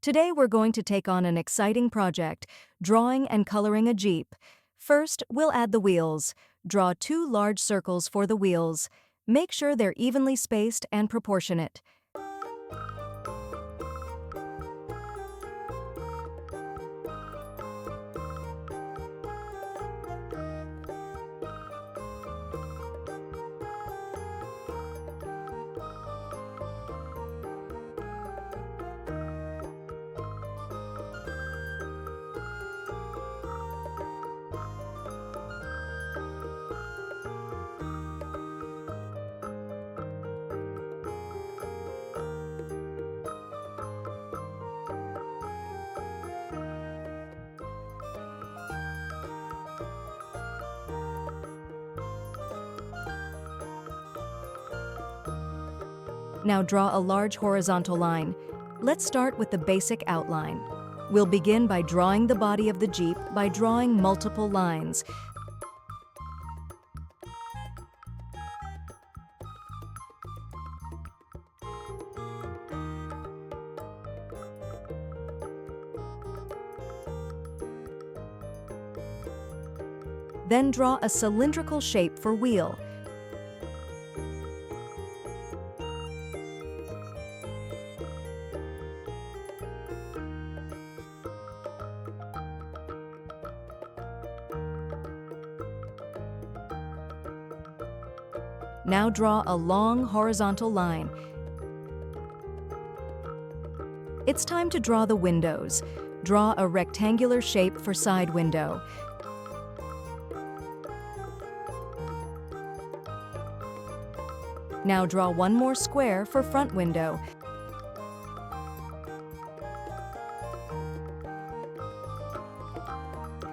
Today we're going to take on an exciting project, drawing and coloring a Jeep. First, we'll add the wheels. Draw 2 large circles for the wheels. Make sure they're evenly spaced and proportionate. Now draw a large horizontal line. Let's start with the basic outline. We'll begin by drawing the body of the Jeep by drawing multiple lines. Then draw a cylindrical shape for wheel. Now draw a long horizontal line. It's time to draw the windows. Draw a rectangular shape for side window. Now draw one more square for front window.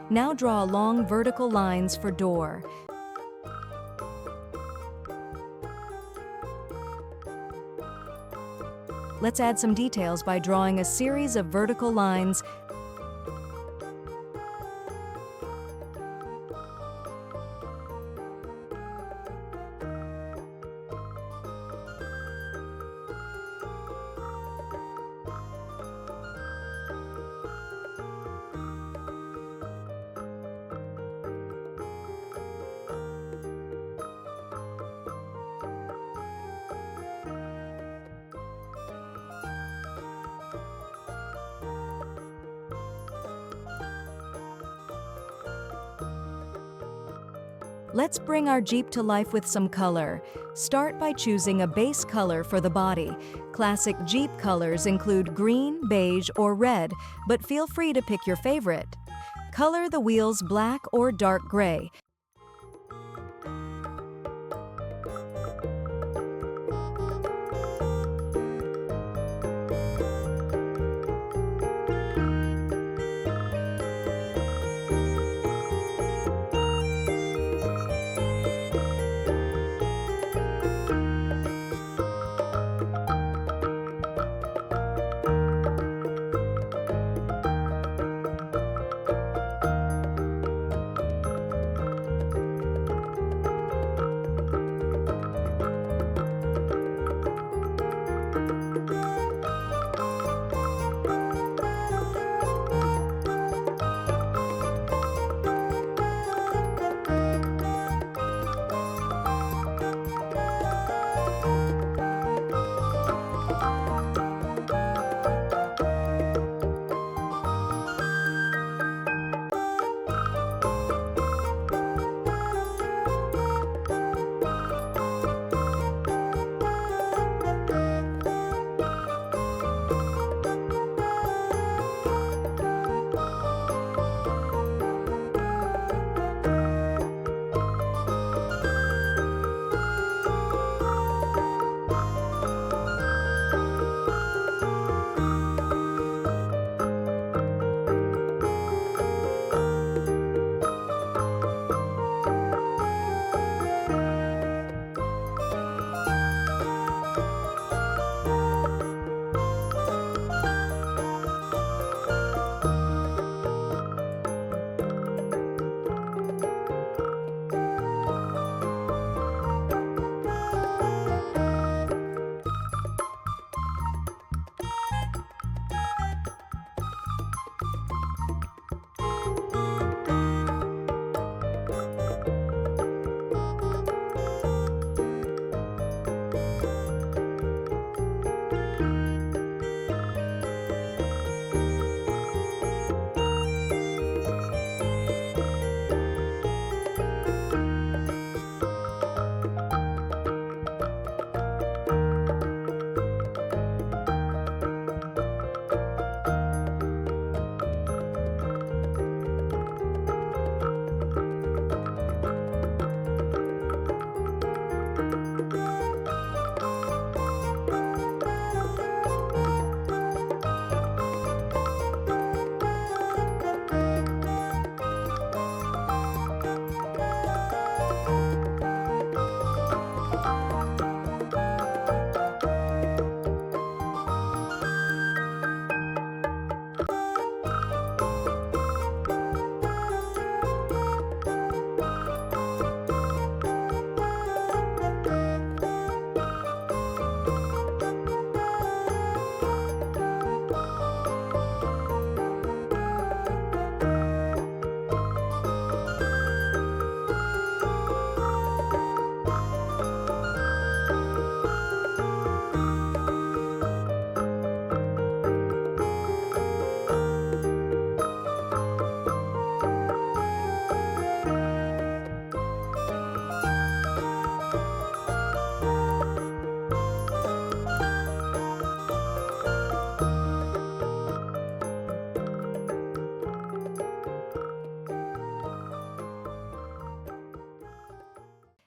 Now draw long vertical lines for door. Let's add some details by drawing a series of vertical lines. Let's bring our Jeep to life with some color. Start by choosing a base color for the body. Classic Jeep colors include green, beige, or red, but feel free to pick your favorite. Color the wheels black or dark gray.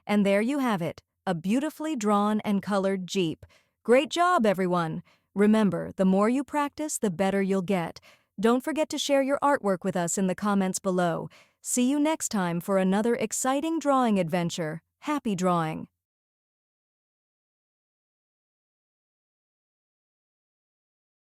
And there you have it, a beautifully drawn and colored Jeep. Great job, everyone! Remember, the more you practice, the better you'll get. Don't forget to share your artwork with us in the comments below. See you next time for another exciting drawing adventure. Happy drawing!